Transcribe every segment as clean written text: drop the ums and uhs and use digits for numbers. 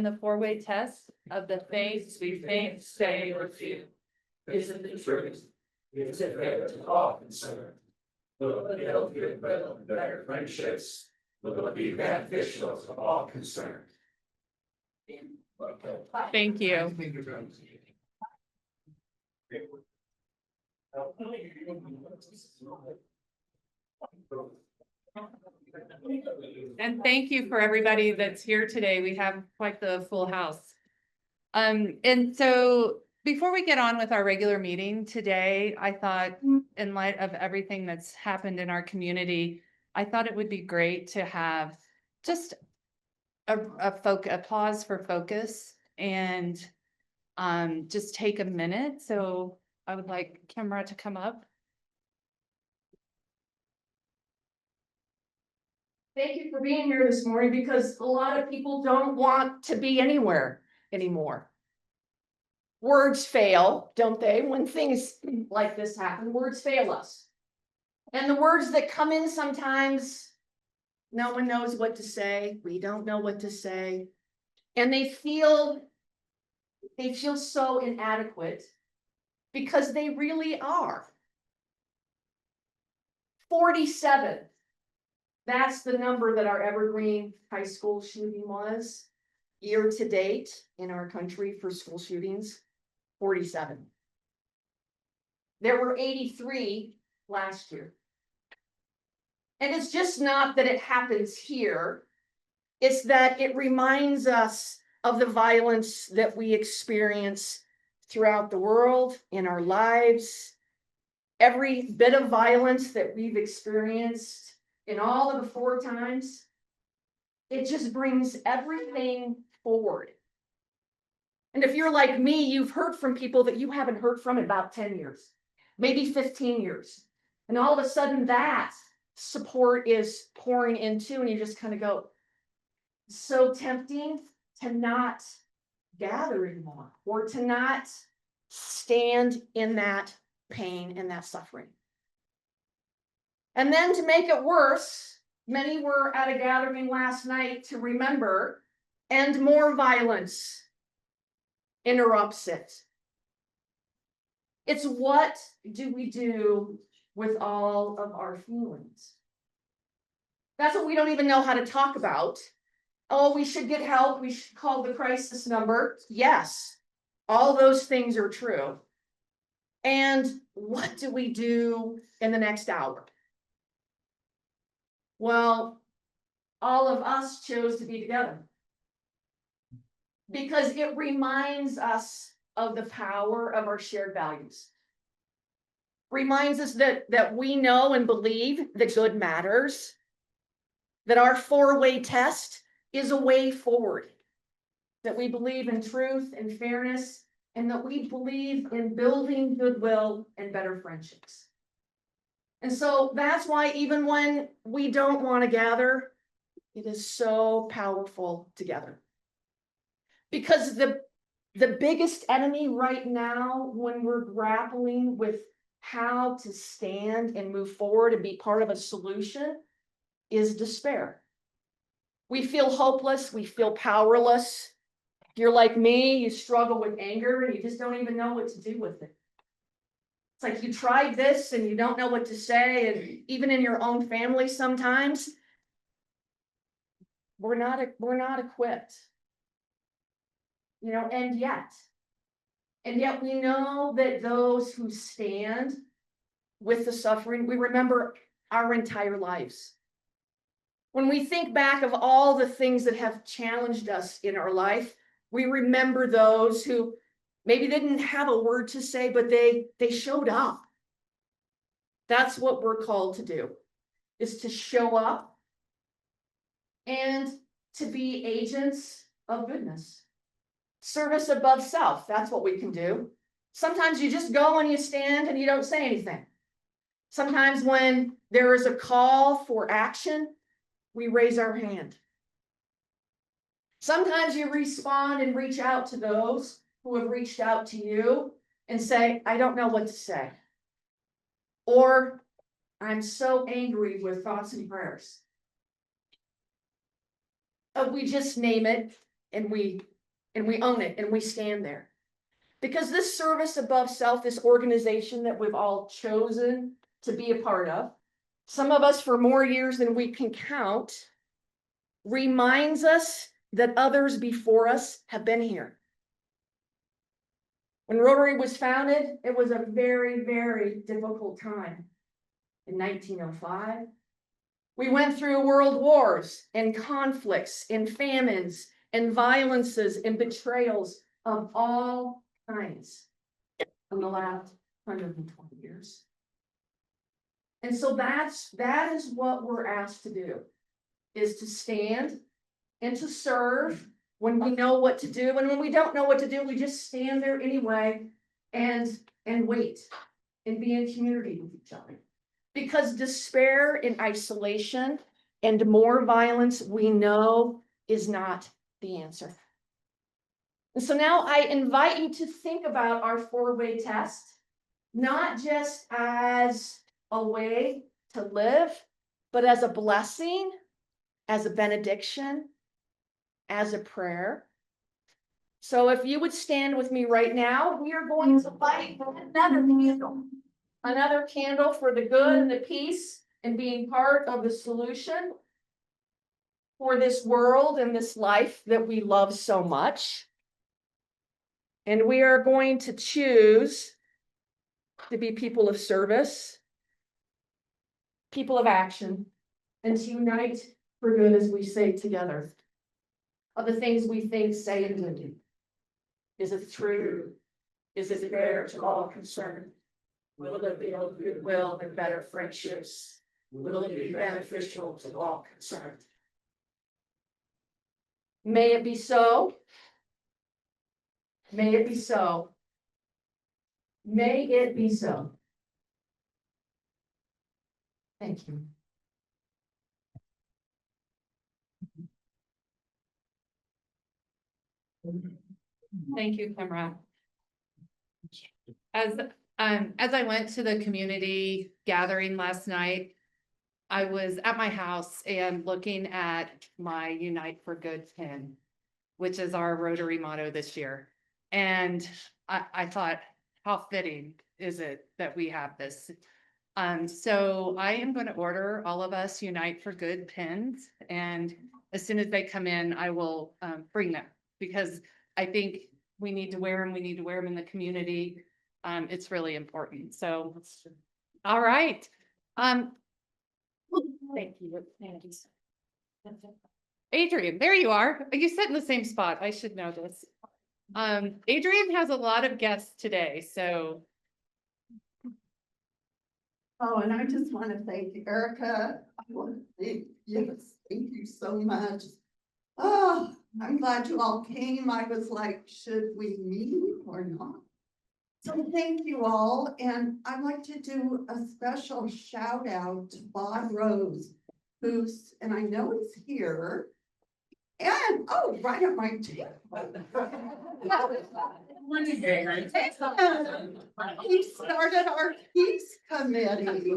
in the four-way test of the things we think, say, or feel. Isn't the truth? Is it fair to all concerned? Will it build goodwill and better friendships? Will it be beneficial to all concerned? Thank you. And thank you for everybody that's here today. We have quite the full house. And so before we get on with our regular meeting today, I thought in light of everything that's happened in our community, I thought it would be great to have just a pause for focus and just take a minute. So I would like Kimra to come up. Thank you for being here this morning, because a lot of people don't want to be anywhere anymore. Words fail, don't they? When things like this happen, words fail us. And the words that come in sometimes, no one knows what to say. We don't know what to say. And they feel so inadequate, because they really are. 47. That's the number that our Evergreen High School shooting was year to date in our country for school shootings. 47. There were 83 last year. And it's just not that it happens here. It's that it reminds us of the violence that we experience throughout the world, in our lives. Every bit of violence that we've experienced in all of the 4 times, it just brings everything forward. And if you're like me, you've heard from people that you haven't heard from in about 10 years, maybe 15 years. And all of a sudden that support is pouring into, and you just kind of go, so tempting to not gather anymore, or to not stand in that pain and that suffering. And then to make it worse, many were at a gathering last night to remember, and more violence interrupts it. It's what do we do with all of our feelings? That's what we don't even know how to talk about. Oh, we should get help. We should call the crisis number. Yes, all those things are true. And what do we do in the next hour? Well, all of us chose to be together, because it reminds us of the power of our shared values. Reminds us that we know and believe that good matters, that our 4-way test is a way forward, that we believe in truth and fairness, and that we believe in building goodwill and better friendships. And so that's why even when we don't want to gather, it is so powerful together. Because the biggest enemy right now, when we're grappling with how to stand and move forward and be part of a solution, is despair. We feel hopeless, we feel powerless. If you're like me, you struggle with anger and you just don't even know what to do with it. It's like you tried this and you don't know what to say, and even in your own family sometimes, we're not equipped. You know, and yet we know that those who stand with the suffering, we remember our entire lives. When we think back of all the things that have challenged us in our life, we remember those who maybe didn't have a word to say, but they showed up. That's what we're called to do, is to show up and to be agents of goodness. Service above self, that's what we can do. Sometimes you just go and you stand and you don't say anything. Sometimes when there is a call for action, we raise our hand. Sometimes you respond and reach out to those who have reached out to you and say, I don't know what to say. Or I'm so angry with thoughts and prayers. We just name it and we and we own it and we stand there. Because this service above self, this organization that we've all chosen to be a part of, some of us for more years than we can count, reminds us that others before us have been here. When Rotary was founded, it was a very, very difficult time. In 1905, we went through world wars and conflicts and famines and violences and betrayals of all kinds in the last 120 years. And so that is what we're asked to do, is to stand and to serve when we know what to do. And when we don't know what to do, we just stand there anyway and wait and be in community with each other. Because despair and isolation and more violence, we know, is not the answer. And so now I invite you to think about our four-way test, not just as a way to live, but as a blessing, as a benediction, as a prayer. So if you would stand with me right now, we are going to light another candle for the good and the peace and being part of the solution for this world and this life that we love so much. And we are going to choose to be people of service, people of action, and to unite for good as we say together. Of the things we think, say, and do. Is it true? Is it fair to all concerned? Will it build goodwill and better friendships? Will it be beneficial to all concerned? May it be so. May it be so. May it be so. Thank you. Thank you, Kimra. As I went to the community gathering last night, I was at my house and looking at my Unite for Good pin, which is our Rotary motto this year. And I thought, how fitting is it that we have this? So I am going to order all of us Unite for Good pins, and as soon as they come in, I will bring them, because I think we need to wear them. We need to wear them in the community. It's really important. So, all right. Thank you. Thank you. Adrian, there you are. You sit in the same spot. I should know this. Adrian has a lot of guests today, so. Oh, and I just want to thank Erica. I want to thank, yes, thank you so much. Oh, I'm glad you all came. I was like, should we meet or not? So thank you all. And I'd like to do a special shout out to Bob Rose, who's, and I know he's here. And, oh, right at my table. He started our peace committee,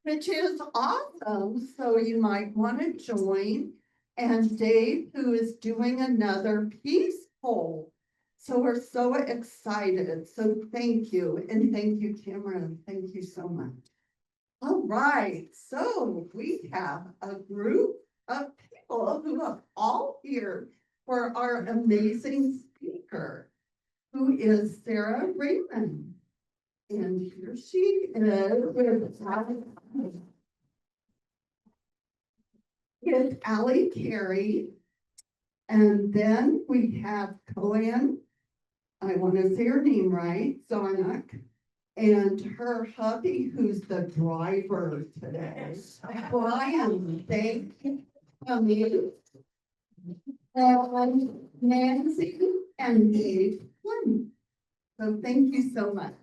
which is awesome. So you might want to join. And Dave, who is doing another peace poll. So we're so excited. So thank you. And thank you, Cameron. Thank you so much. All right. So we have a group of people who are all here for our amazing speaker, who is Sarah Raymond. And here she is with Allie Carey. And then we have Cohen. I want to say her name right, Zonak. And her hubby, who's the driver today. Brian, thank you. And Nancy and Dave. So thank you so much.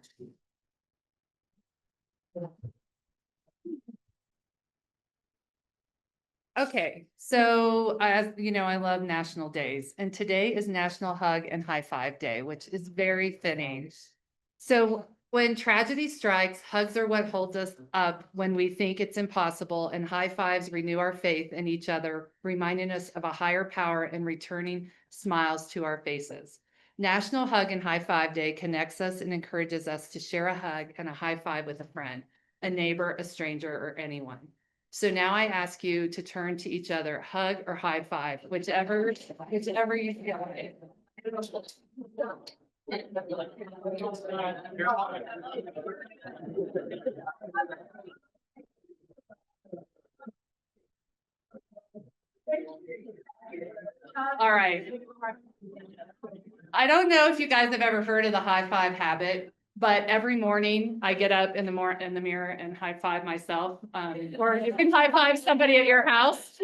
Okay, so as you know, I love national days, and today is National Hug and High Five Day, which is very fitting. So When tragedy strikes, hugs are what holds us up when we think it's impossible, and high fives renew our faith in each other, reminding us of a higher power and returning smiles to our faces. National Hug and High Five Day connects us and encourages us to share a hug and a high five with a friend, a neighbor, a stranger, or anyone. So now I ask you to turn to each other, hug or high five, whichever you feel like. All right. I don't know if you guys have ever heard of the high five habit, but every morning I get up in the mirror and high five myself. Or you can high five somebody at your house.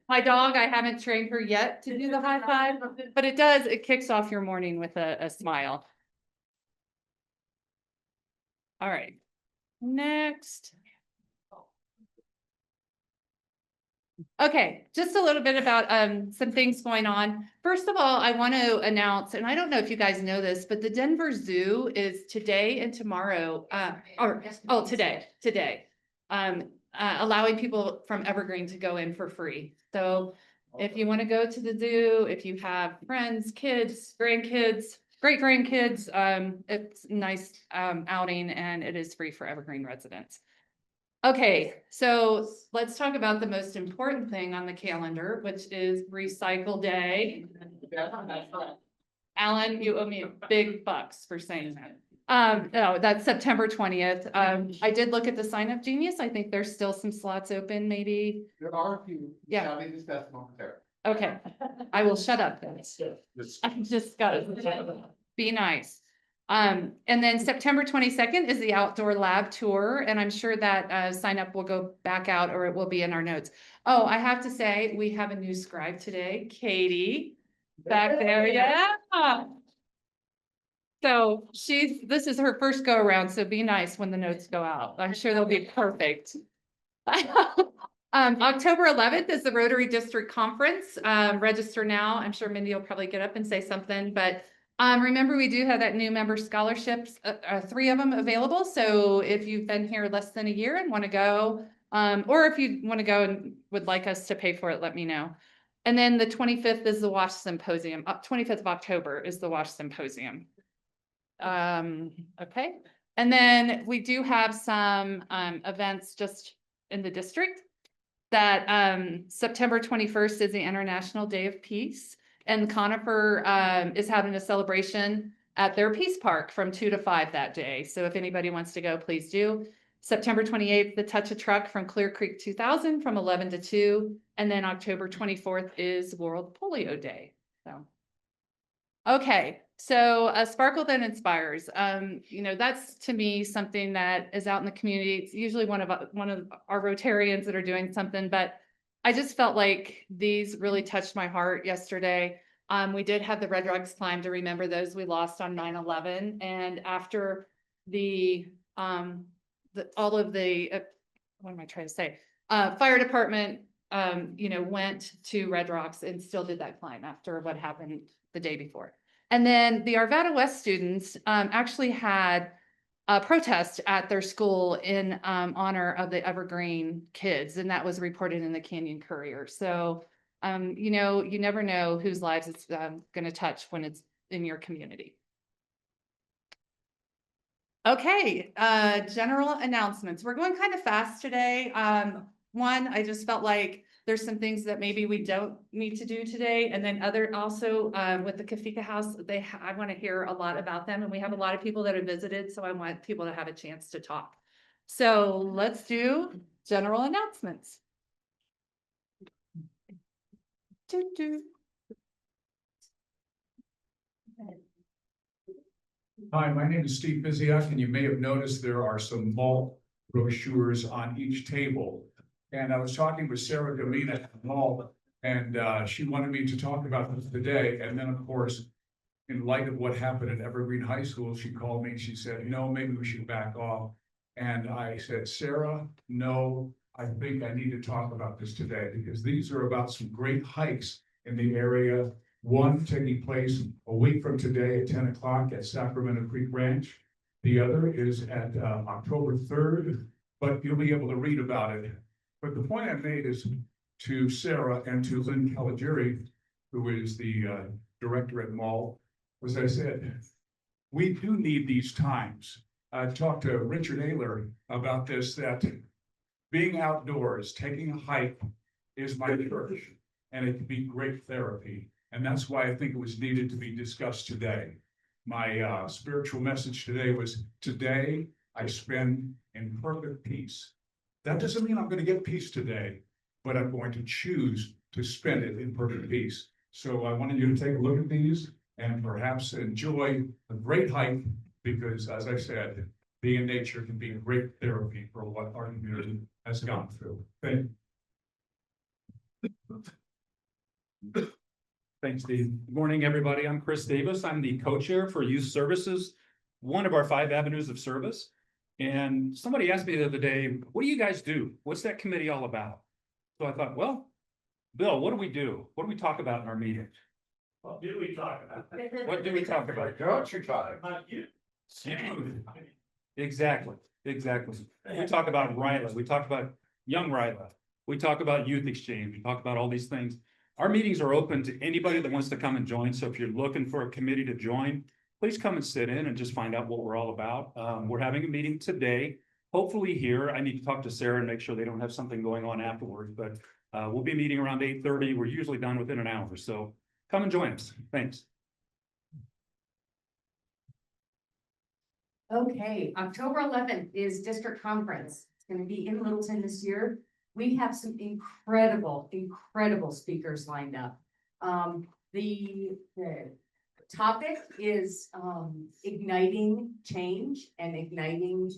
My dog, I haven't trained her yet to do the high five, but it kicks off your morning with a smile. All right, next. Okay, just a little bit about some things going on. First of all, I want to announce, and I don't know if you guys know this, but the Denver Zoo is today and tomorrow, today, allowing people from Evergreen to go in for free. So if you want to go to the zoo, if you have friends, kids, grandkids, great grandkids, it's a nice outing, and it is free for Evergreen residents. Okay, so let's talk about the most important thing on the calendar, which is Recycle Day. Alan, you owe me big bucks for saying that. No, that's September 20th. I did look at the Sign Up Genius. I think there's still some slots open, maybe. There are a few. Yeah. Shall we discuss momentarily? Okay, I will shut up then. I just gotta be nice. And then September 22nd is the outdoor lab tour, and I'm sure that sign up will go back out, or it will be in our notes. Oh, I have to say, we have a new scribe today, Katie, back there, yeah. So this is her first go around, so be nice when the notes go out. I'm sure they'll be perfect. October 11th is the Rotary District Conference. Register now. I'm sure Mindy will probably get up and say something, but remember, we do have that new member scholarships, 3 of them available. So if you've been here less than a year and want to go, or if you want to go and would like us to pay for it, let me know. And then the 25th is the WASH Symposium. 25th of October is the WASH Symposium. Okay. And then we do have some events just in the district. That September 21st is the International Day of Peace. And Conifer is having a celebration at their Peace Park from 2 to 5 that day. So if anybody wants to go, please do. September 28th, the Touch a Truck from Clear Creek 2000 from 11 to 2. And then October 24th is World Polio Day. So, okay. So Sparkle That Inspires, that's to me something that is out in the community. It's usually one of our Rotarians that are doing something, but I just felt like these really touched my heart yesterday. We did have the Red Rocks climb to remember those we lost on 9/11. And after all of the, what am I trying to say? Fire department, went to Red Rocks and still did that climb after what happened the day before. And then the Arvada West students actually had a protest at their school in honor of the Evergreen kids, and that was reported in the Canyon Courier. So, you never know whose lives it's going to touch when it's in your community. Okay, general announcements. We're going kind of fast today. One, I just felt like there's some things that maybe we don't need to do today. And then also with the Kafika House, I want to hear a lot about them. And we have a lot of people that have visited, so I want people to have a chance to talk. So let's do general announcements. Hi, my name is Steve Biziak, and you may have noticed there are some malt brochures on each table. And I was talking with Sarah Gamina at the mall, and she wanted me to talk about this today. And then, of course, in light of what happened at Evergreen High School, she called me and she said, maybe we should back off. And I said, Sarah, no, I think I need to talk about this today, because these are about some great hikes in the area. One taking place a week from today at 10 o'clock at Sacramento Creek Ranch. The other is at October 3rd, but you'll be able to read about it. But the point I made is to Sarah and to Lynn Caligari, who is the director at Mall, as I said, we do need these times. I talked to Richard Ayler about this, that being outdoors, taking a hike is my church, and it can be great therapy. And that's why I think it was needed to be discussed today. My spiritual message today was, today I spend in perfect peace. That doesn't mean I'm going to get peace today, but I'm going to choose to spend it in perfect peace. So I wanted you to take a look at these and perhaps enjoy a great hike, because as I said, being in nature can be a great therapy for what our community has gone through. Thank you. Thanks, Steve. Good morning, everybody. I'm Chris Davis. I'm the co-chair for Youth Services, one of our 5 avenues of service. And somebody asked me the other day, what do you guys do? What's that committee all about? So I thought, well, Bill, what do we do? What do we talk about in our meetings? What do we talk about? What do we talk about? Don't you talk about you? Exactly. We talk about Ryla. We talk about young Ryla. We talk about youth exchange. We talk about all these things. Our meetings are open to anybody that wants to come and join. So if you're looking for a committee to join, please come and sit in and just find out what we're all about. We're having a meeting today, hopefully here. I need to talk to Sarah and make sure they don't have something going on afterwards, but we'll be meeting around 8:30. We're usually done within an hour. So come and join us. Thanks. Okay, October 11th is district conference. It's gonna be in Littleton this year. We have some incredible speakers lined up. The topic is igniting change and igniting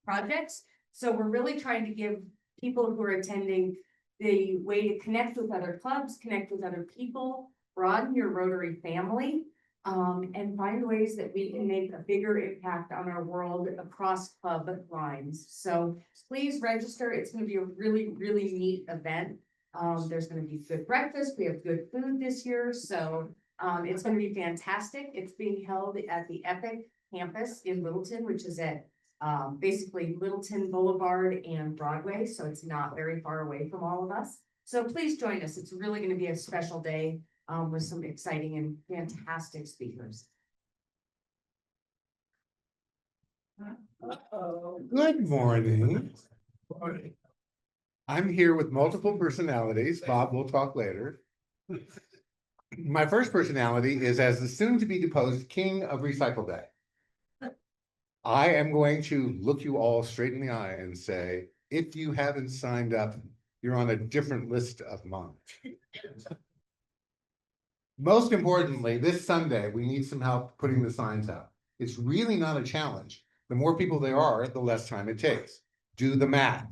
projects. So we're really trying to give people who are attending the way to connect with other clubs, connect with other people, broaden your Rotary family, and find ways that we can make a bigger impact on our world across club lines. So please register. It's going to be a really neat event. There's going to be good breakfast. We have good food this year. So it's going to be fantastic. It's being held at the Epic campus in Littleton, which is at basically Littleton Boulevard and Broadway. So it's not very far away from all of us. So please join us. It's really going to be a special day with some exciting and fantastic speakers. Good morning. I'm here with multiple personalities. Bob will talk later. My first personality is as the soon-to-be deposed king of Recycle Day. I am going to look you all straight in the eye and say, if you haven't signed up, you're on a different list of mine. Most importantly, this Sunday, we need some help putting the signs out. It's really not a challenge. The more people there are, the less time it takes. Do the math.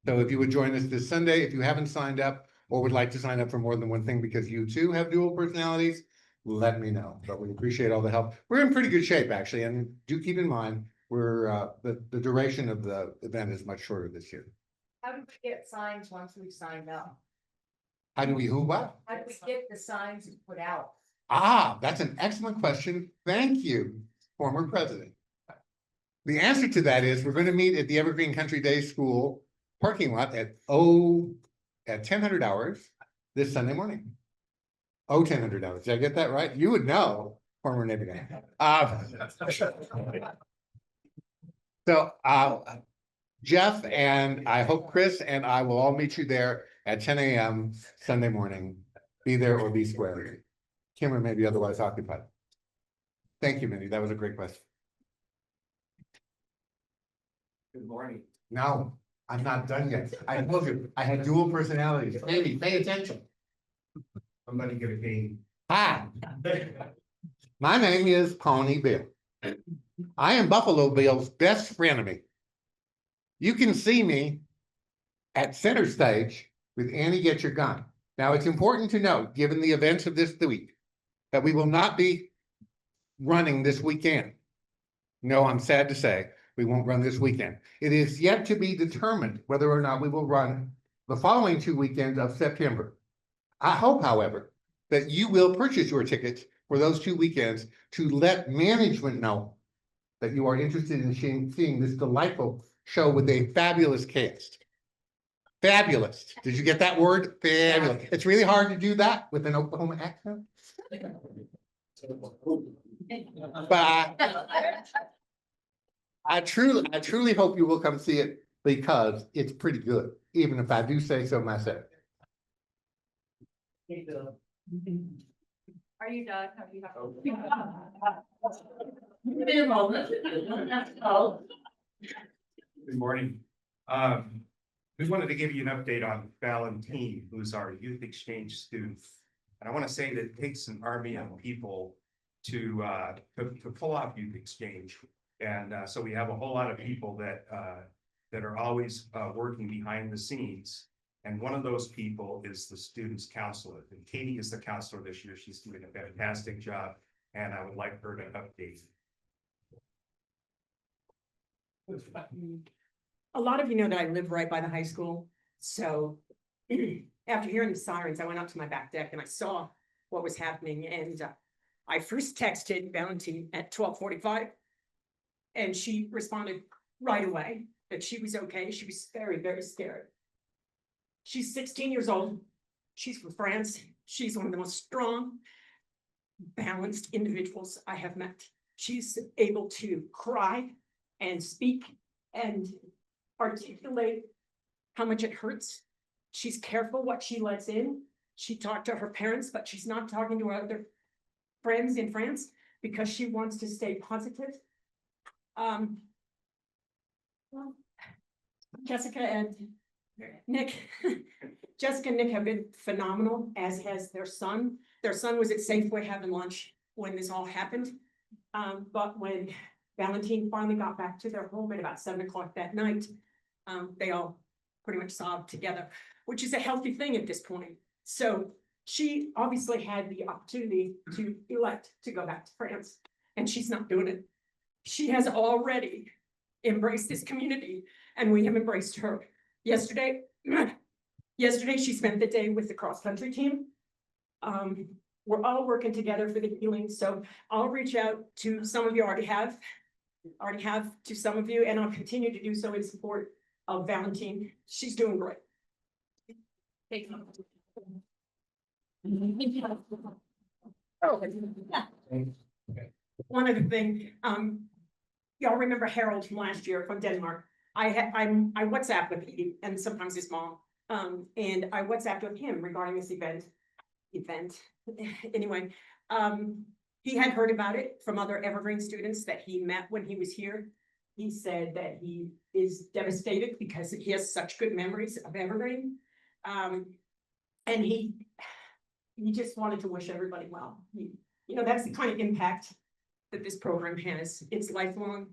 So if you would join us this Sunday, if you haven't signed up or would like to sign up for more than one thing because you too have dual personalities, let me know. But we appreciate all the help. We're in pretty good shape, actually. And do keep in mind, we're the duration of the event is much shorter this year. How do we get signs once we've signed up? How do we who what? How do we get the signs put out? Ah, that's an excellent question. Thank you, former president. The answer to that is we're going to meet at the Evergreen Country Day School parking lot at 1000 hours this Sunday morning. 1000 hours. Did I get that right? You would know, former Navy guy. So Jeff and I hope Chris and I will all meet you there at 10 a.m. Sunday morning. Be there or be square. Kimmer may be otherwise occupied. Thank you, Minnie. That was a great question. Good morning. No, I'm not done yet. I told you, I had dual personalities. Maybe pay attention. Somebody get a game. Hi, my name is Pony Bill. I am Buffalo Bill's best frenemy. You can see me at center stage with Annie Get Your Gun. Now, it's important to note, given the events of this week, that we will not be running this weekend. No, I'm sad to say, we won't run this weekend. It is yet to be determined whether or not we will run the following 2 weekends of September. I hope, however, that you will purchase your tickets for those 2 weekends to let management know that you are interested in seeing this delightful show with a fabulous cast. Fabulous. Did you get that word? Fabulous. It's really hard to do that with an Oklahoma accent. But I truly hope you will come see it because it's pretty good, even if I do say so myself. Are you done? Have you? Good morning. We wanted to give you an update on Valentine, who's our youth exchange student. And I want to say that it takes an army of people to pull off youth exchange. And so we have a whole lot of people that are always working behind the scenes. And one of those people is the student's counselor. And Katie is the counselor this year. She's doing a fantastic job. And I would like her to update. A lot of you know that I live right by the high school, so after hearing the sirens, I went up to my back deck and I saw what was happening, and I first texted Valentine at 12:45, and she responded right away that she was okay. She was very, very scared. She's 16 years old. She's from France. She's one of the most strong, balanced individuals I have met. She's able to cry and speak and articulate how much it hurts. She's careful what she lets in. She talked to her parents, but she's not talking to her other friends in France because she wants to stay positive. Jessica and Nick, Jessica and Nick have been phenomenal, as has their son. Their son was at Safeway having lunch when this all happened. But when Valentine finally got back to their home at about 7 o'clock that night, they all pretty much sobbed together, which is a healthy thing at this point. So she obviously had the opportunity to elect to go back to France, and she's not doing it. She has already embraced this community, and we have embraced her. Yesterday, she spent the day with the cross-country team. We're all working together for the healing, so I'll reach out to some of you, already have to some of you, and I'll continue to do so in support of Valentine. She's doing great. One other thing, y'all remember Harold from last year from Denmark? I WhatsApp with him and sometimes his mom, and I WhatsApped with him regarding this event. Anyway, he had heard about it from other Evergreen students that he met when he was here. He said that he is devastated because he has such good memories of Evergreen. And he just wanted to wish everybody well. You know, that's the kind of impact that this program has. It's lifelong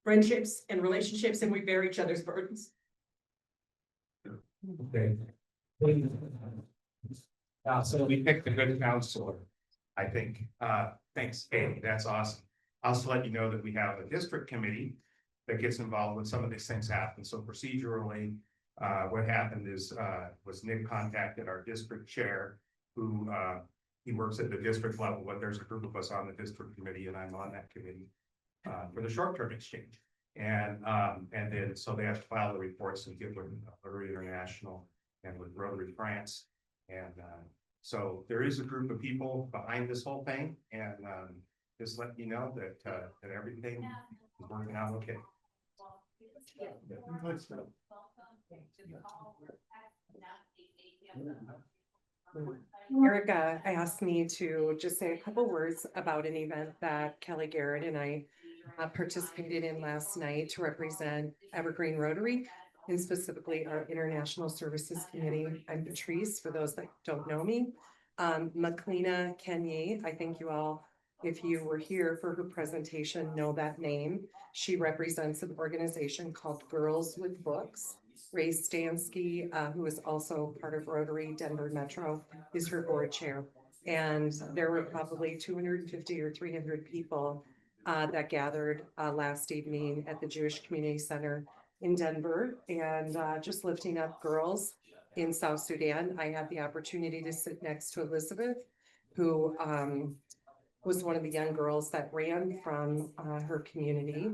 friendships and relationships, and we bear each other's burdens. Okay. So we picked a good counselor, I think. Thanks, Katie. That's awesome. I'll also let you know that we have a district committee that gets involved when some of these things happen. So procedurally, what happened is was Nick contacted our district chair, who he works at the district level, but there's a group of us on the district committee, and I'm on that committee for the short-term exchange. And then so they have to file the reports and give with Rotary International and with Rotary France. And so there is a group of people behind this whole thing, and just let you know that that everything is working out okay. Erica asked me to just say a couple words about an event that Kelly Garrett and I participated in last night to represent Evergreen Rotary, and specifically our International Services Committee. I'm Patrice, for those that don't know me. Maklina Kenye, I think you all, if you were here for her presentation, know that name. She represents an organization called Girls with Books. Ray Stansky, who is also part of Rotary Denver Metro, is her board chair. And there were probably 250 or 300 people that gathered last evening at the Jewish Community Center in Denver, and just lifting up girls in South Sudan. I had the opportunity to sit next to Elizabeth, who was one of the young girls that ran from her community.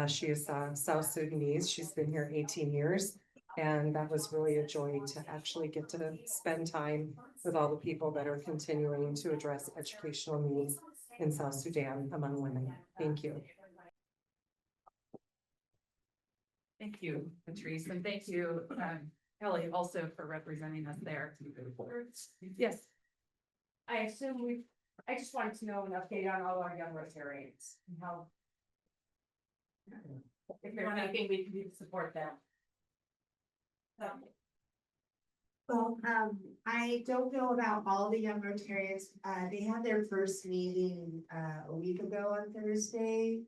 She is South Sudanese. She's been here 18 years. And that was really a joy to actually get to spend time with all the people that are continuing to address educational needs in South Sudan among women. Thank you. Thank you, Patrice, and thank you, Kelly, also for representing us there. Yes. I just wanted to know an update on all our young Rotarians and how. If there's anything we can do to support them. Well, I don't know about all the young Rotarians. They had their first meeting a week ago on Thursday.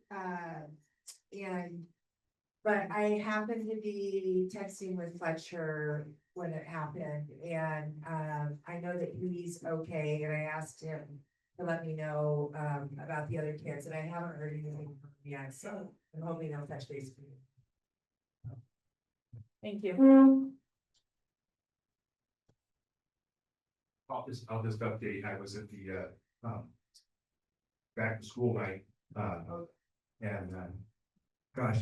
But I happened to be texting with Fletcher when it happened, and I know that he's okay, and I asked him to let me know about the other kids, and I haven't heard anything from him yet, so I'm hoping they'll touch base with me. Thank you. I'll just update, I was at the, back to school night, and, gosh,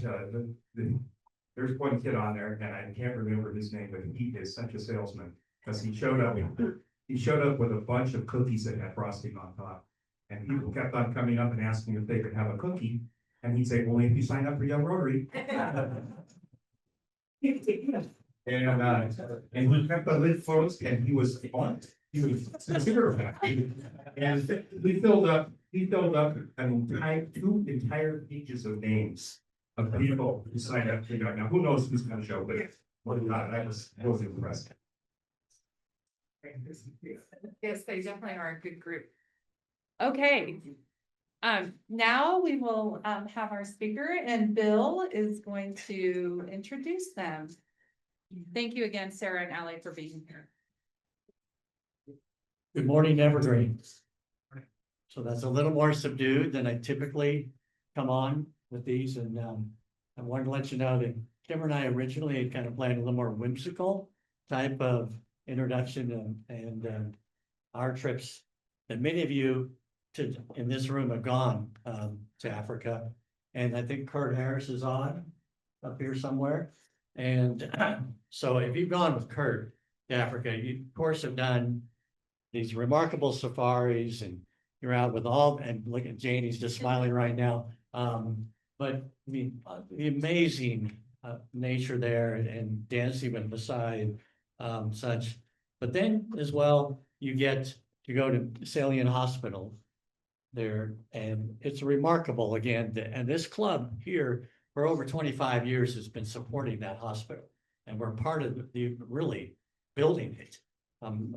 there's one kid on there, and I can't remember his name, but he is such a salesman, because he showed up with a bunch of cookies that had frosting on top. And people kept on coming up and asking if they could have a cookie, and he'd say, only if you sign up for Young Rotary. And he kept the lid closed, and he was blunt. He was sincere about it. And he filled up two entire pages of names of people who signed up to go. Now, who knows who's gonna show, but I was impressed. Yes, they definitely are a good group. Okay. Now we will have our speaker, and Bill is going to introduce them. Thank you again, Sarah and Ally, for being here. Good morning, Evergreen. So that's a little more subdued than I typically come on with these, and I wanted to let you know that Kim and I originally had kind of planned a little more whimsical type of introduction, and our trips that many of you in this room have gone to Africa, and I think Kurt Harris is on up here somewhere. And so if you've gone with Kurt to Africa, you of course have done these remarkable safaris, and you're out with all, and look at Janie's just smiling right now. But I mean, the amazing nature there, and dancing with Maasai and such. But then as well, you get to go to Salient Hospital there, and it's remarkable again. And this club here for over 25 years has been supporting that hospital, and we're part of the really building it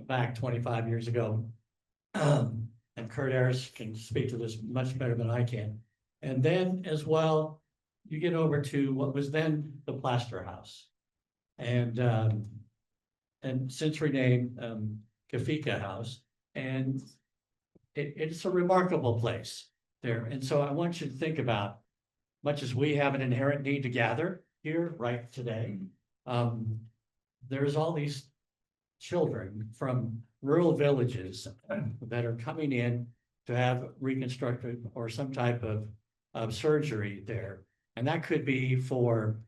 back 25 years ago. And Kurt Harris can speak to this much better than I can. And then as well, you get over to what was then the Plaster House, and since renamed Kafika House, and it's a remarkable place there. And so I want you to think about, much as we have an inherent need to gather here right today, there's all these children from rural villages that are coming in to have reconstructive or some type of surgery there. And that could be for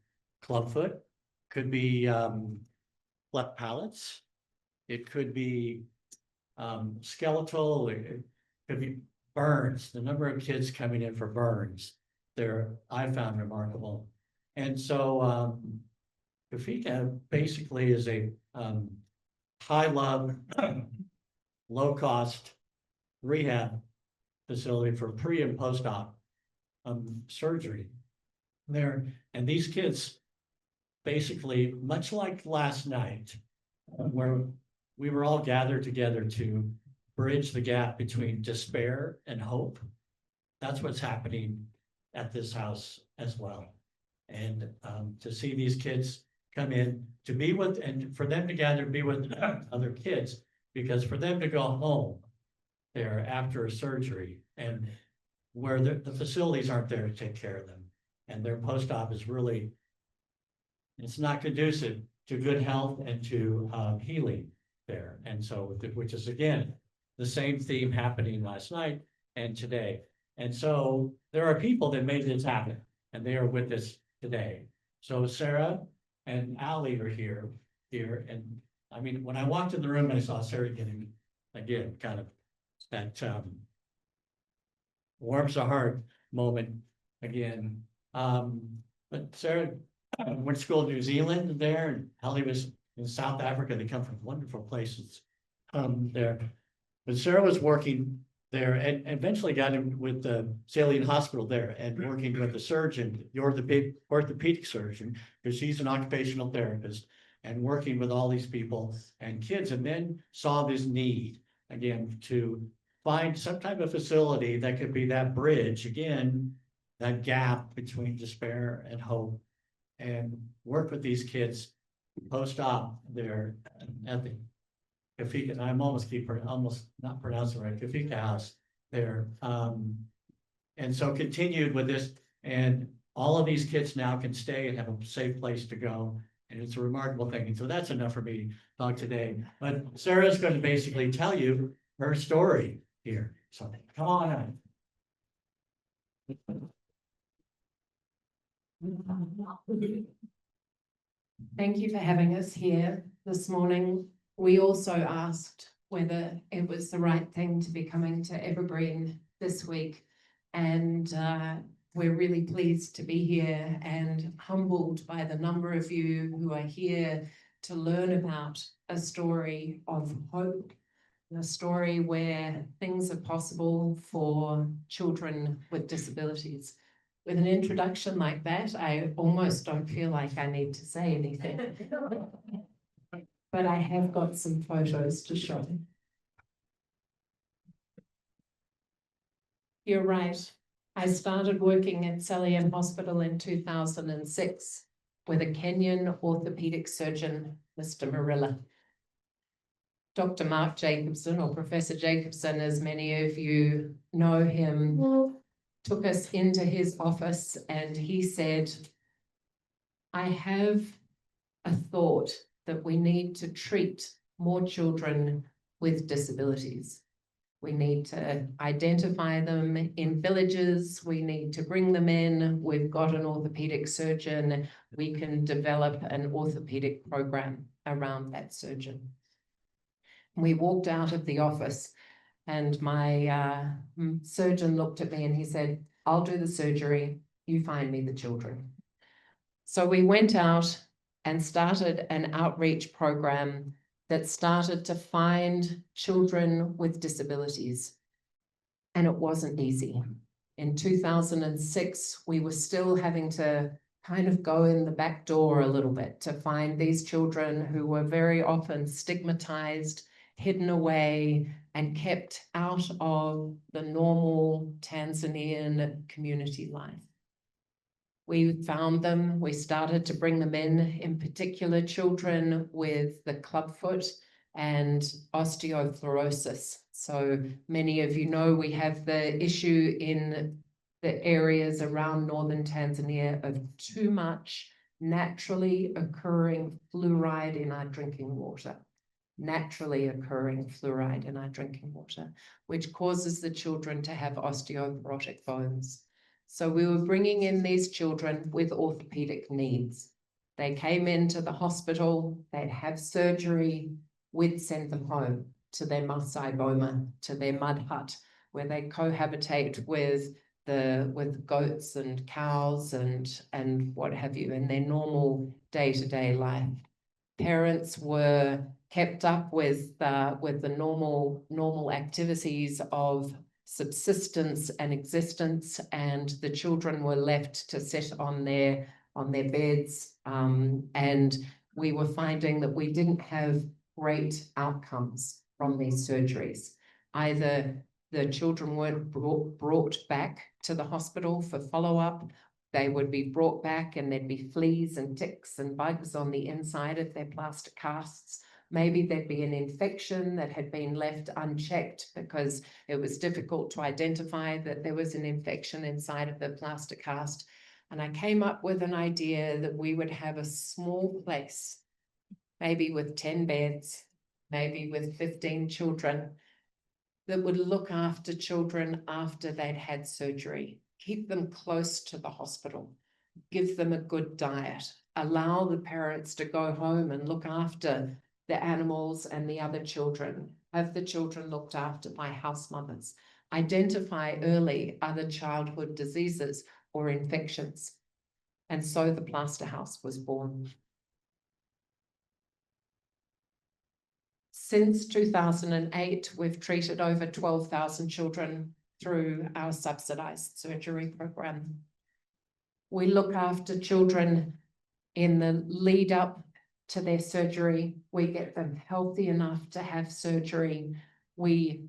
clubfoot, could be cleft palates, it could be skeletal, it could be burns. The number of kids coming in for burns there, I found remarkable. And so Kafika basically is a high love, low cost rehab facility for pre and post-op surgery there. And these kids basically, much like last night, where we were all gathered together to bridge the gap between despair and hope, that's what's happening at this house as well. And to see these kids come in to be with, and for them to gather to be with other kids, because for them to go home there after a surgery, and where the facilities aren't there to take care of them, and their post-op is really, it's not conducive to good health and to healing there. And so, which is again, the same theme happening last night and today. And so there are people that made this happen, and they are with us today. So Sarah and Ally are here, and I mean, when I walked in the room, I saw Sarah getting, again, kind of that warms the heart moment again. But Sarah went to school in New Zealand there, and Ally was in South Africa. They come from wonderful places there. But Sarah was working there and eventually got in with the Salient Hospital there and working with the surgeon, the orthopedic surgeon, because he's an occupational therapist, and working with all these people and kids, and then saw this need again to find some type of facility that could be that bridge, again, that gap between despair and hope, and work with these kids post-op there at the Kafika, and I'm almost not pronouncing it right, Kafika House there. And so continued with this, and all of these kids now can stay and have a safe place to go. And it's a remarkable thing. And so that's enough for me to talk today. But Sarah's going to basically tell you her story here. So come on in. Thank you for having us here this morning. We also asked whether it was the right thing to be coming to Evergreen this week. And we're really pleased to be here and humbled by the number of you who are here to learn about a story of hope, a story where things are possible for children with disabilities. With an introduction like that, I almost don't feel like I need to say anything. But I have got some photos to show. You're right. I started working at Salient Hospital in 2006 with a Kenyan orthopedic surgeon, Mr. Marilla. Dr. Mark Jacobson, or Professor Jacobson, as many of you know him, took us into his office and he said, I have a thought that we need to treat more children with disabilities. We need to identify them in villages. We need to bring them in. We've got an orthopedic surgeon. We can develop an orthopedic program around that surgeon. We walked out of the office and my surgeon looked at me and he said, I'll do the surgery. You find me the children. So we went out and started an outreach program that started to find children with disabilities. And it wasn't easy. In 2006, we were still having to kind of go in the back door a little bit to find these children who were very often stigmatized, hidden away, and kept out of the normal Tanzanian community life. We found them, we started to bring them in particular children with the clubfoot and osteoporosis. So many of you know we have the issue in the areas around northern Tanzania of too much naturally occurring fluoride in our drinking water. Naturally occurring fluoride in our drinking water, which causes the children to have osteoporotic bones. So we were bringing in these children with orthopedic needs. They came into the hospital, they'd have surgery, we'd send them home to their Masai Boma, to their mud hut, where they cohabitate with goats and cows and what have you in their normal day-to-day life. Parents were kept up with the normal activities of subsistence and existence, and the children were left to sit on their beds. And we were finding that we didn't have great outcomes from these surgeries. Either the children weren't brought back to the hospital for follow-up, they would be brought back and there'd be fleas and ticks and bugs on the inside of their plaster casts. Maybe there'd be an infection that had been left unchecked because it was difficult to identify that there was an infection inside of the plaster cast. And I came up with an idea that we would have a small place, maybe with 10 beds, maybe with 15 children, that would look after children after they'd had surgery, keep them close to the hospital, give them a good diet, allow the parents to go home and look after the animals and the other children, have the children looked after by house mothers, identify early other childhood diseases or infections. And so the Plaster House was born. Since 2008, we've treated over 12,000 children through our subsidized surgery program. We look after children in the lead up to their surgery. We get them healthy enough to have surgery. We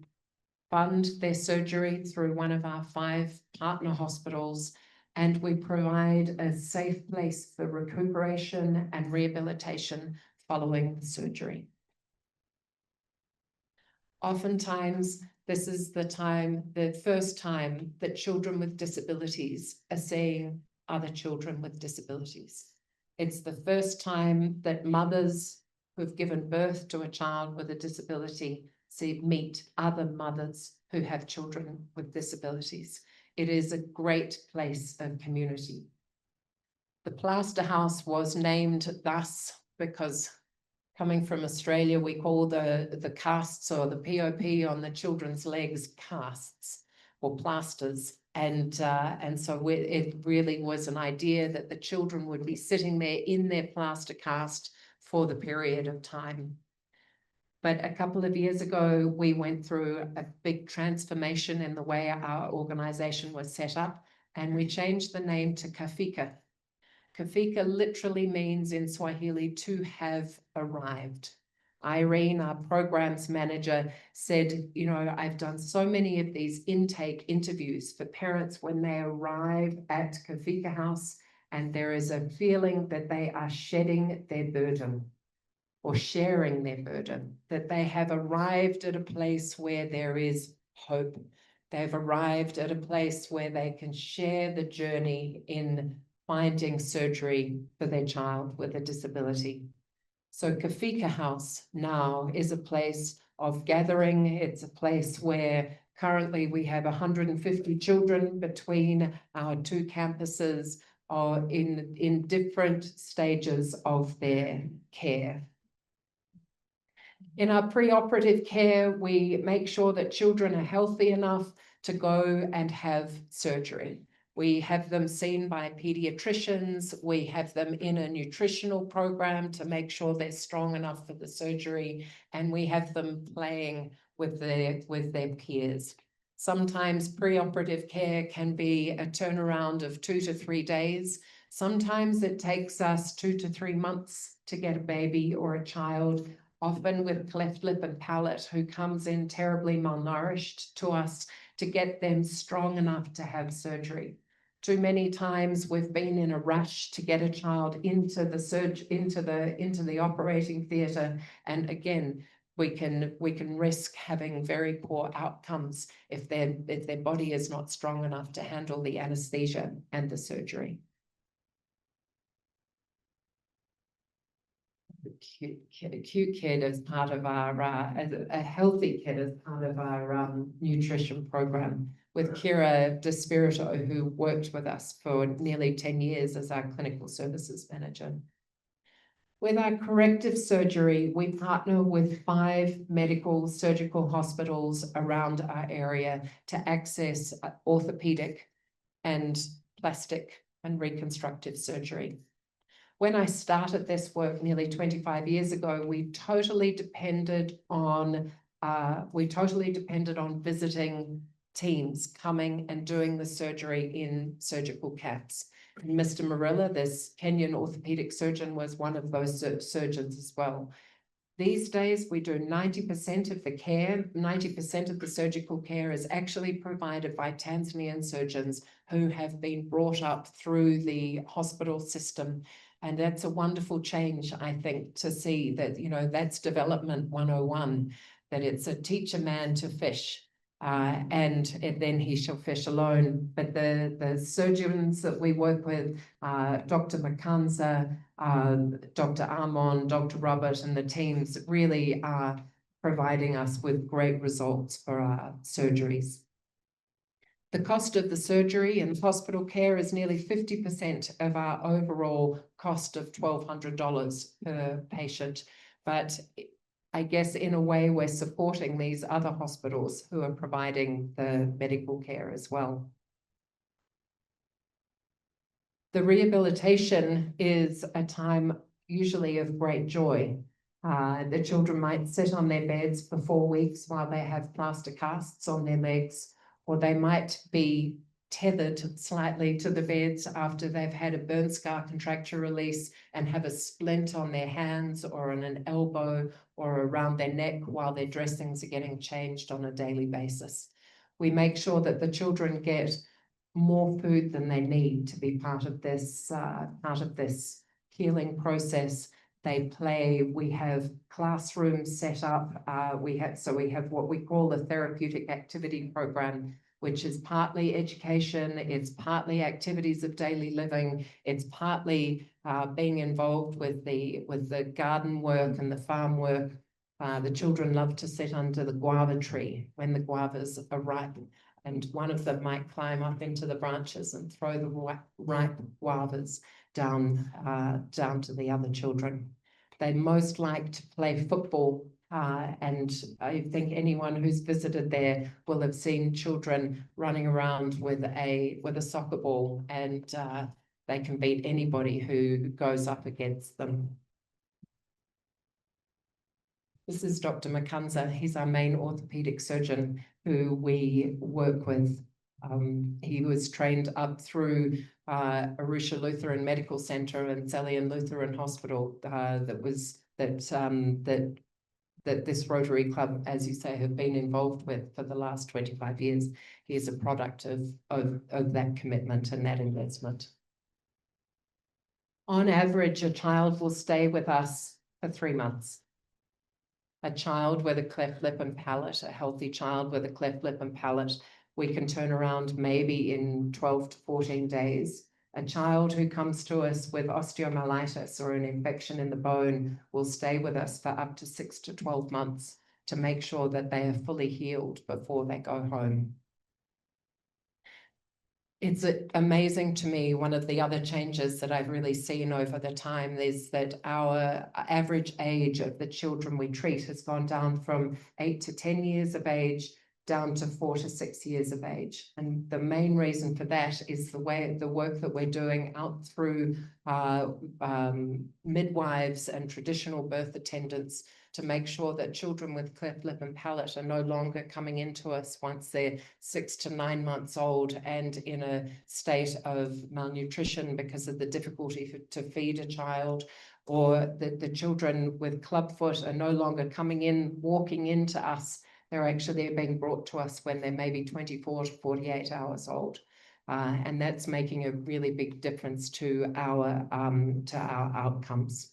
fund their surgery through one of our 5 partner hospitals, and we provide a safe place for recuperation and rehabilitation following the surgery. Oftentimes, this is the first time that children with disabilities are seeing other children with disabilities. It's the first time that mothers who've given birth to a child with a disability meet other mothers who have children with disabilities. It is a great place of community. The Plaster House was named thus because, coming from Australia, we call the casts or the POP on the children's legs casts or plasters. And so it really was an idea that the children would be sitting there in their plaster cast for the period of time. But a couple of years ago, we went through a big transformation in the way our organization was set up, and we changed the name to Kafika. Kafika literally means in Swahili to have arrived. Irene, our programs manager, said, you know, I've done so many of these intake interviews for parents when they arrive at Kafika House, and there is a feeling that they are shedding their burden or sharing their burden, that they have arrived at a place where there is hope. They've arrived at a place where they can share the journey in finding surgery for their child with a disability. So Kafika House now is a place of gathering. It's a place where currently we have 150 children between our 2 campuses in different stages of their care. In our preoperative care, we make sure that children are healthy enough to go and have surgery. We have them seen by pediatricians. We have them in a nutritional program to make sure they're strong enough for the surgery. And we have them playing with their peers. Sometimes preoperative care can be a turnaround of 2 to 3 days. Sometimes it takes us 2 to 3 months to get a baby or a child, often with cleft lip and palate, who comes in terribly malnourished to us to get them strong enough to have surgery. Too many times we've been in a rush to get a child into the operating theatre, and again, we can risk having very poor outcomes if their body is not strong enough to handle the anesthesia and the surgery. Acute kid is part of our, a healthy kid is part of our nutrition program with Kira Despirito, who worked with us for nearly 10 years as our clinical services manager. With our corrective surgery, we partner with 5 medical surgical hospitals around our area to access orthopedic and plastic and reconstructive surgery. When I started this work nearly 25 years ago, we totally depended on visiting teams coming and doing the surgery in surgical caps. And Mr. Marilla, this Kenyan orthopedic surgeon, was one of those surgeons as well. These days, we do 90% of the care, 90% of the surgical care is actually provided by Tanzanian surgeons who have been brought up through the hospital system. And that's a wonderful change, I think, to see that, you know, that's development 101, that it's a teach a man to fish. And then he shall fish alone. But the surgeons that we work with, Dr. Makanza, Dr. Amon, Dr. Robert, and the teams really are providing us with great results for our surgeries. The cost of the surgery and hospital care is nearly 50% of our overall cost of $1,200 per patient. But I guess in a way, we're supporting these other hospitals who are providing the medical care as well. The rehabilitation is a time usually of great joy. The children might sit on their beds for 4 weeks while they have plaster casts on their legs, or they might be tethered slightly to the beds after they've had a burn scar contracture release and have a splint on their hands or on an elbow or around their neck while their dressings are getting changed on a daily basis. We make sure that the children get more food than they need to be part of this healing process. They play. We have classrooms set up. We have what we call a therapeutic activity program, which is partly education, it's partly activities of daily living, it's partly being involved with the garden work and the farm work. The children love to sit under the guava tree when the guavas are ripe, and one of them might climb up into the branches and throw the ripe guavas down to the other children. They most like to play football, and I think anyone who's visited there will have seen children running around with a soccer ball, and they can beat anybody who goes up against them. This is Dr. McCunza. He's our main orthopedic surgeon who we work with. He was trained up through Arusha Lutheran Medical Center and Celian Lutheran Hospital that this Rotary Club, as you say, have been involved with for the last 25 years. He is a product of that commitment and that investment. On average, a child will stay with us for 3 months. A child with a cleft lip and palate, a healthy child with a cleft lip and palate, we can turn around maybe in 12 to 14 days. A child who comes to us with osteomyelitis or an infection in the bone will stay with us for up to 6 to 12 months to make sure that they are fully healed before they go home. It's amazing to me, one of the other changes that I've really seen over the time is that our average age of the children we treat has gone down from 8 to 10 years of age down to 4 to 6 years of age. And the main reason for that is the work that we're doing out through midwives and traditional birth attendants to make sure that children with cleft lip and palate are no longer coming into us once they're 6 to 9 months old and in a state of malnutrition because of the difficulty to feed a child, or that the children with clubfoot are no longer walking into us. They're actually being brought to us when they're maybe 24 to 48 hours old. And that's making a really big difference to our outcomes.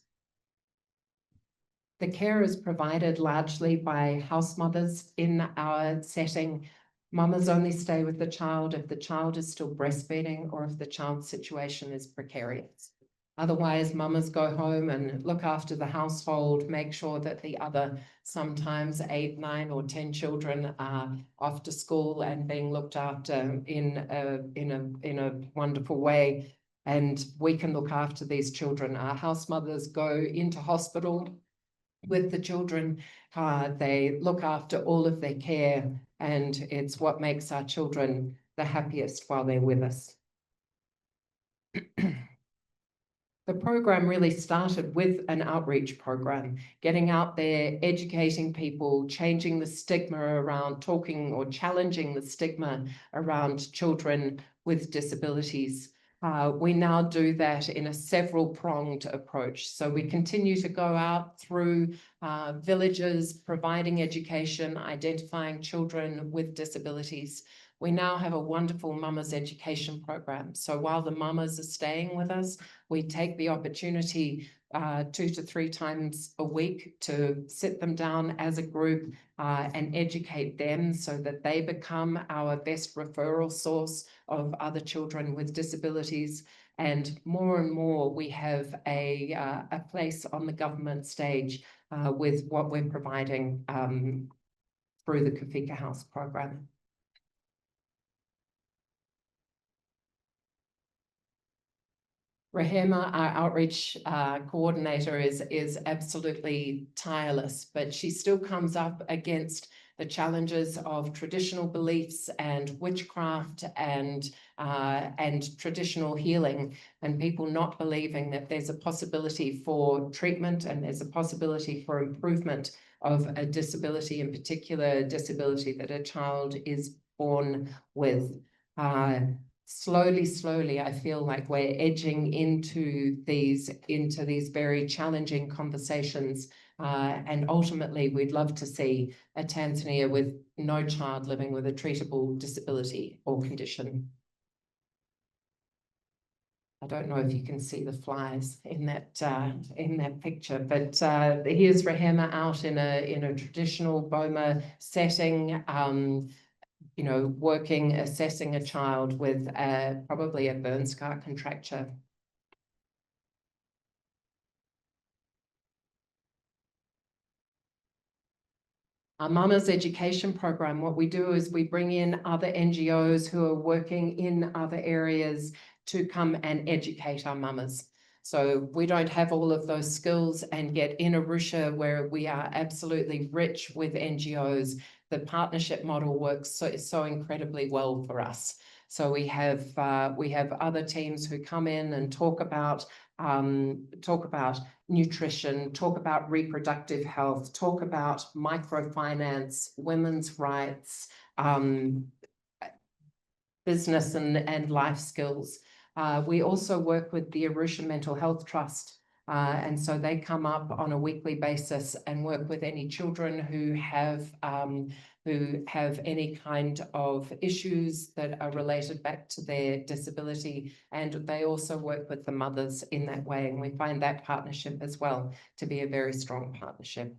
The care is provided largely by house mothers in our setting. Mamas only stay with the child if the child is still breastfeeding or if the child's situation is precarious. Otherwise, mamas go home and look after the household, make sure that the other sometimes 8, 9, or 10 children are off to school and being looked after in a wonderful way. And we can look after these children. Our house mothers go into hospital with the children. They look after all of their care, and it's what makes our children the happiest while they're with us. The program really started with an outreach program, getting out there, educating people, changing the stigma around talking or challenging the stigma around children with disabilities. We now do that in a several-pronged approach. So we continue to go out through villages, providing education, identifying children with disabilities. We now have a wonderful mamas education program. So while the mamas are staying with us, we take the opportunity 2 to 3 times a week to sit them down as a group and educate them so that they become our best referral source of other children with disabilities. And more, we have a place on the government stage with what we're providing through the Kafika House program. Rehema, our outreach coordinator, is absolutely tireless, but she still comes up against the challenges of traditional beliefs and witchcraft and traditional healing, and people not believing that there's a possibility for treatment and there's a possibility for improvement of a disability, in particular disability that a child is born with. Slowly, I feel like we're edging into these very challenging conversations. And ultimately, we'd love to see a Tanzania with no child living with a treatable disability or condition. I don't know if you can see the flies in that picture, but here's Rehema out in a traditional Boma setting. You know, assessing a child with probably a burn scar contracture. Our Mama's Education program, what we do is we bring in other NGOs who are working in other areas to come and educate our mamas. So we don't have all of those skills, and yet in Arusha, where we are absolutely rich with NGOs, the partnership model works so incredibly well for us. So we have other teams who come in and talk about nutrition, talk about reproductive health, talk about microfinance, women's rights, business and life skills. We also work with the Arusha Mental Health Trust. And so they come up on a weekly basis and work with any children who have any kind of issues that are related back to their disability. And they also work with the mothers in that way. And we find that partnership as well to be a very strong partnership.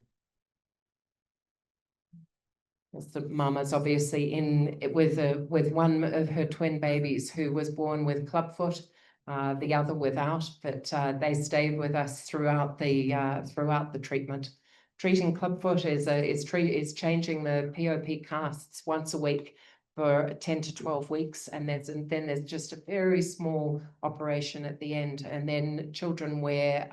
The mama's obviously with one of her twin babies who was born with clubfoot, the other without, but they stayed with us throughout the treatment. Treating clubfoot is changing the POP casts once a week for 10 to 12 weeks, and then there's just a very small operation at the end, and then children wear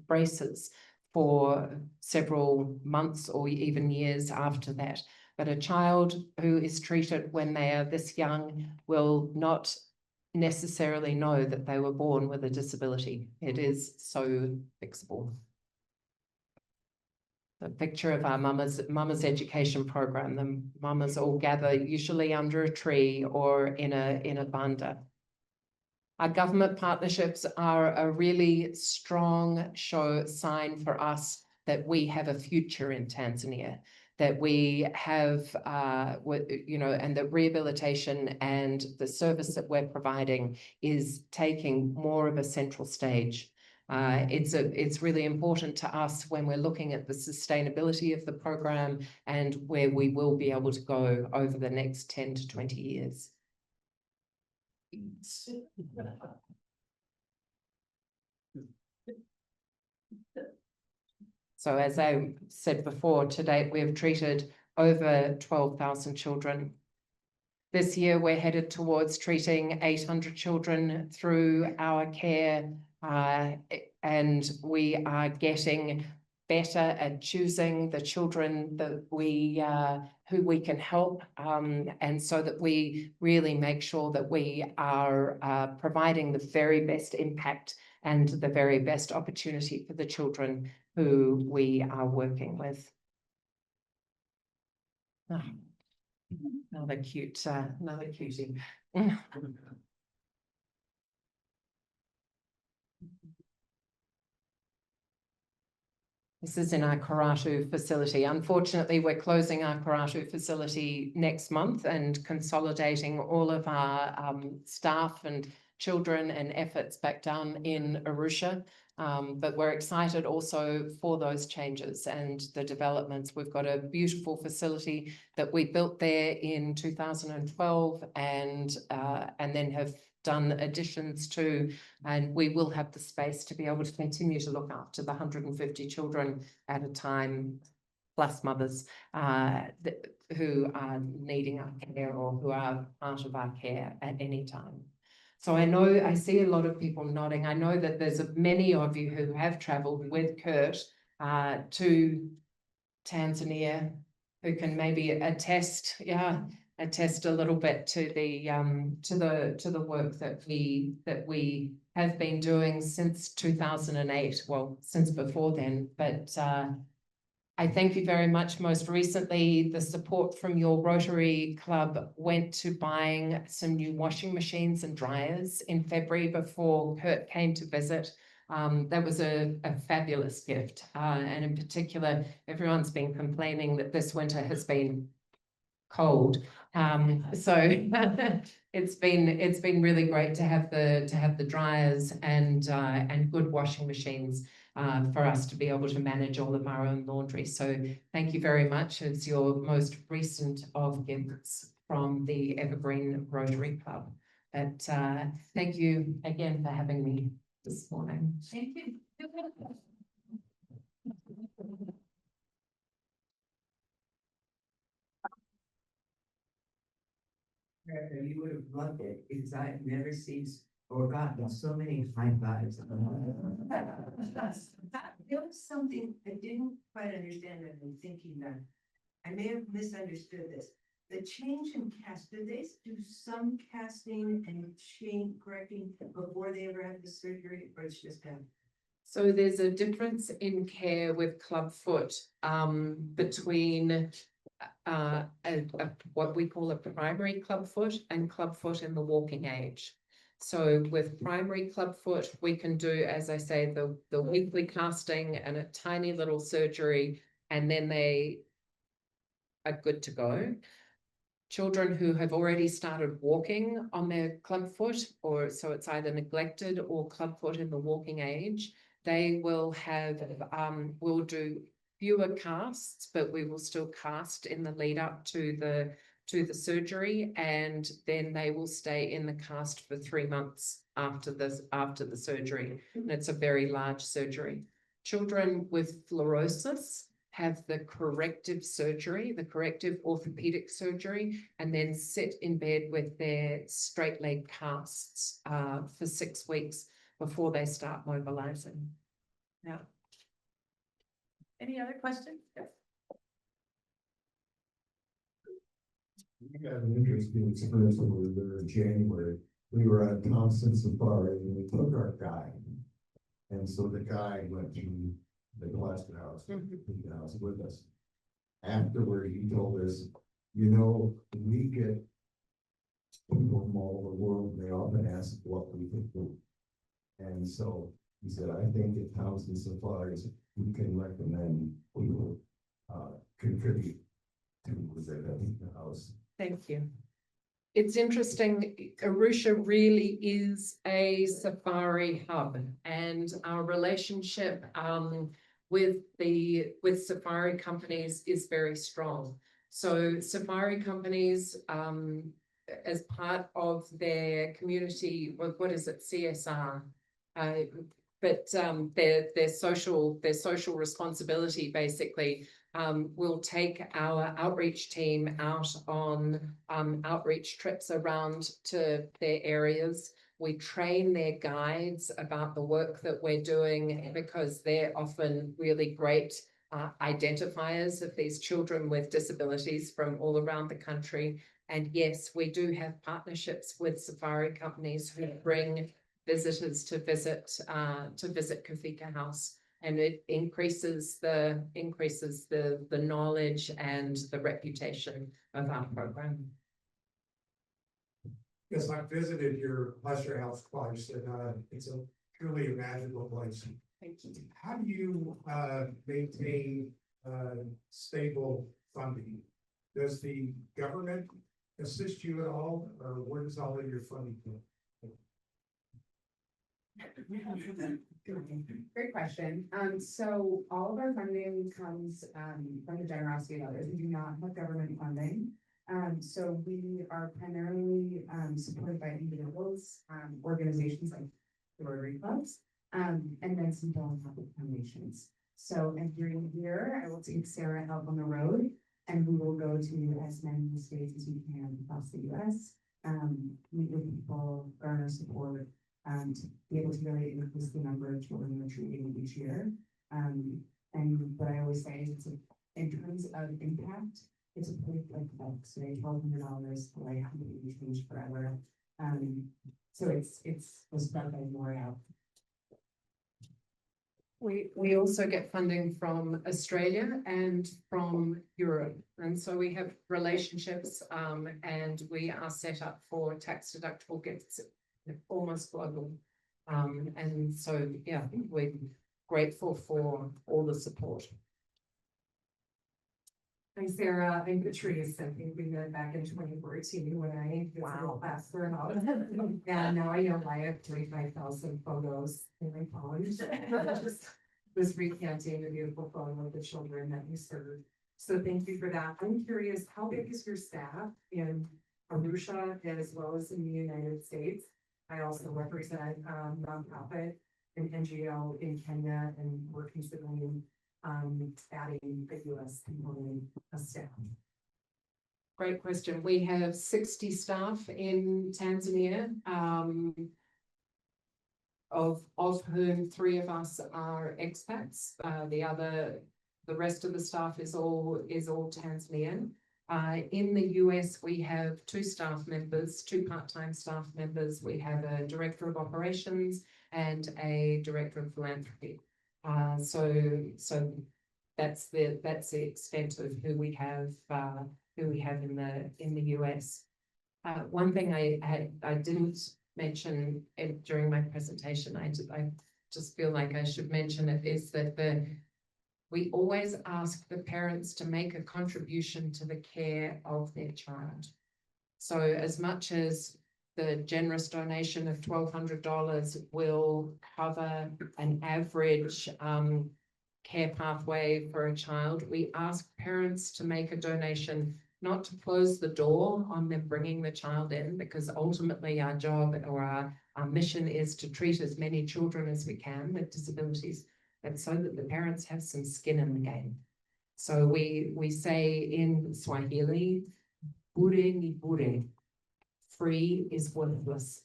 braces for several months or even years after that. But a child who is treated when they are this young will not necessarily know that they were born with a disability. It is so fixable. The picture of our Mama's Education program. The mamas all gather usually under a tree or in a banda. Our government partnerships are a really strong sign for us that we have a future in Tanzania, that we have, and the rehabilitation and the service that we're providing is taking more of a central stage. It's really important to us when we're looking at the sustainability of the program and where we will be able to go over the next 10 to 20 years. So as I said before, to date, we have treated over 12,000 children. This year, we're headed towards treating 800 children through our care, and we are getting better at choosing the children that who we can help, and so that we really make sure that we are providing the very best impact and the very best opportunity for the children who we are working with. Oh, another cutie. This is in our Karatu facility. Unfortunately, we're closing our Karatu facility next month and consolidating all of our staff and children and efforts back down in Arusha. But we're excited also for those changes and the developments. We've got a beautiful facility that we built there in 2012 and then have done additions to, and we will have the space to be able to continue to look after the 150 children at a time, plus mothers who are needing our care or who are part of our care at any time. So I know, I see a lot of people nodding. I know that there's many of you who have travelled with Kurt to Tanzania, who can maybe attest a little bit to the work that we have been doing since 2008. Well, since before then, but I thank you very much. Most recently, the support from your Rotary Club went to buying some new washing machines and dryers in February before Kurt came to visit. That was a fabulous gift. And in particular, everyone's been complaining that this winter has been cold. So it's been really great to have the dryers and good washing machines for us to be able to manage all of our own laundry. So thank you very much. It's your most recent of gifts from the Evergreen Rotary Club. But thank you again for having me this morning. Thank you. You would have loved it because I've never seen or gotten so many high fives. There was something I didn't quite understand, and I'm thinking that I may have misunderstood this. The change in cast, do they do some casting and change correcting before they ever have the surgery, or it's just done? So there's a difference in care with clubfoot between what we call a primary clubfoot and clubfoot in the walking age. So with primary clubfoot, we can do, as I say, the weekly casting and a tiny little surgery, and then they are good to go. Children who have already started walking on their clubfoot, or so it's either neglected or clubfoot in the walking age, they will have, we'll do fewer casts, but we will still cast in the lead up to the surgery, and then they will stay in the cast for 3 months after the surgery. And it's a very large surgery. Children with fluorosis have the corrective surgery, the corrective orthopedic surgery, and then sit in bed with their straight leg casts for 6 weeks before they start mobilizing. Yeah. Any other questions? Yes. We had an interesting experience when we were there in January. We were at Thompson Safari and we took our guide. And so the guide went to the Gillespie house, the house with us. Afterward, he told us, you know, we get people from all over the world, and they often ask what we can do. And so he said, I think at Thompson Safaris, we can recommend people contribute to the house. Thank you. It's interesting, Arusha really is a safari hub, and our relationship with safari companies is very strong. So safari companies, as part of their community, what is it, CSR, but their social responsibility basically will take our outreach team out on outreach trips around to their areas. We train their guides about the work that we're doing because they're often really great identifiers of these children with disabilities from all around the country. And yes, we do have partnerships with safari companies who bring visitors to visit Kafika House, and it increases the knowledge and the reputation of our program. Yes, I visited your Pleasure House twice, and it's a truly a magical place. Thank you. How do you maintain stable funding? Does the government assist you at all, or where does all of your funding go? Great question. So all of our funding comes from the generosity of others. We do not have government funding. So we are primarily, supported by individuals, organizations like the Rotary clubs, and then some philanthropic foundations. So every year I will take Sarah out on the road and we will go to as many states as we can across the US. Meet with people, garner support, to be able to really increase the number of children we're treating each year. And what I always say is in terms of impact, it's a pretty like that, so $1,200 for like completely changed forever. So it's spread by more out. We also get funding from Australia and from Europe. And so we have relationships and we are set up for tax deductible gifts, almost global. And so, yeah, we're grateful for all the support. Hi, Sarah. I'm Patrice. I think we met back in 2014 when I was a astronaut. And now I know I have 25,000 photos in my phone. Just was recanting the beautiful photo of the children that you served. So thank you for that. I'm curious, how big is your staff in Arusha as well as in the United States? I also represent nonprofit and NGO in Kenya, and we're considering adding the US component of staff. Great question. We have 60 staff in Tanzania, of whom 3 of us are expats. The rest of the staff is all Tanzanian. In the US, we have 2 staff members, 2 part-time staff members. We have a director of operations and a director of philanthropy. So that's the extent of who we have in the US. One thing I didn't mention during my presentation, I just feel like I should mention it, is that we always ask the parents to make a contribution to the care of their child. So as much as the generous donation of $1,200 will cover an average care pathway for a child, we ask parents to make a donation, not to close the door on them bringing the child in, because ultimately our job or our mission is to treat as many children as we can with disabilities, but so that the parents have some skin in the game. So we say in Swahili, bure ni bure, free is worthless.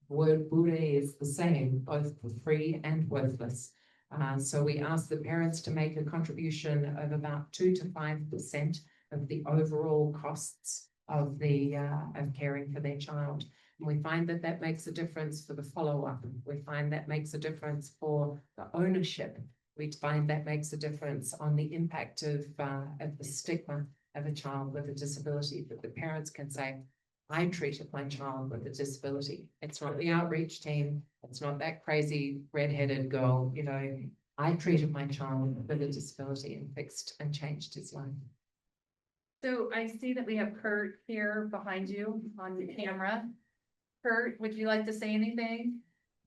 Word bure is the same, both for free and worthless. So we ask the parents to make a contribution of about 2 to 5% of the overall costs of caring for their child. And we find that makes a difference for the follow-up. We find that makes a difference for the ownership. We find that makes a difference on the impact of the stigma of a child with a disability, that the parents can say, I treated my child with a disability. It's not the outreach team. It's not that crazy redheaded girl. You know, I treated my child with a disability and fixed and changed his life. So I see that we have Kurt here behind you on the camera. Kurt, would you like to say anything?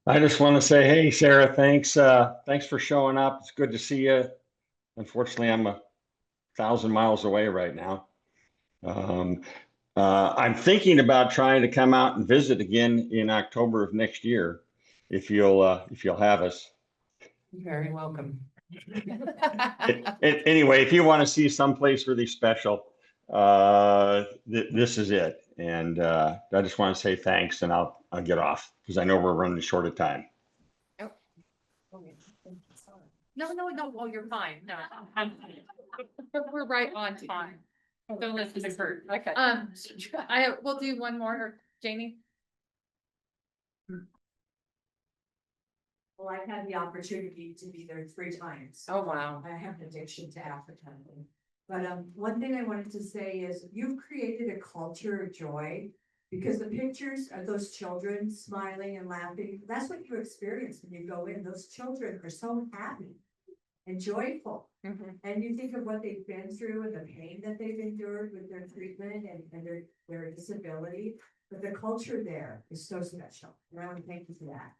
I just want to say, hey, Sarah, thanks. Thanks for showing up. It's good to see you. Unfortunately, I'm 1,000 miles away right now. I'm thinking about trying to come out and visit again in October of next year, if you'll have us. You're very welcome. Anyway, if you want to see someplace really special, this is it. And I just want to say thanks, and I'll get off because I know we're running short of time. No, well, you're fine. No, we're right on time. Don't listen to Kurt. Okay. We'll do one more, Jamie. Well, I've had the opportunity to be there 3 times. Oh, wow. I have an addiction to African. But one thing I wanted to say is you've created a culture of joy, because the pictures of those children smiling and laughing, that's what you experience when you go in. Those children are so happy and joyful. And you think of what they've been through and the pain that they've endured with their treatment and their disability. But the culture there is so special. And I want to thank you for that.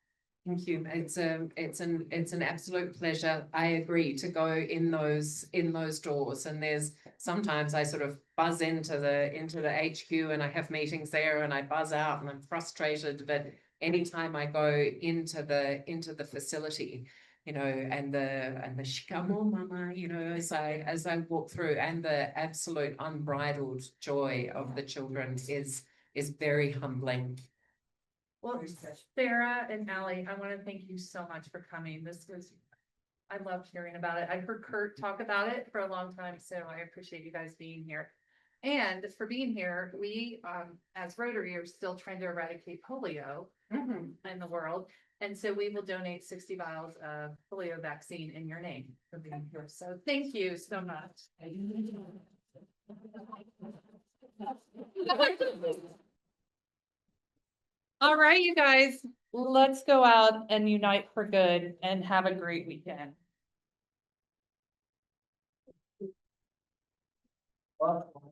Thank you. It's an absolute pleasure. I agree to go in those doors. And there's sometimes I sort of buzz into the HQ and I have meetings there and I buzz out and I'm frustrated. But anytime I go into the facility, you know, and the shikamo mama, you know, as I walk through, and the absolute unbridled joy of the children is very humbling. Well, Sarah and Ally, I want to thank you so much for coming. I loved hearing about it. I heard Kurt talk about it for a long time, so I appreciate you guys being here. And for being here, we, as Rotary, are still trying to eradicate polio in the world. And so we will donate 60 vials of polio vaccine in your name for being here. So thank you so much. All right, you guys, let's go out and unite for good and have a great weekend. Well,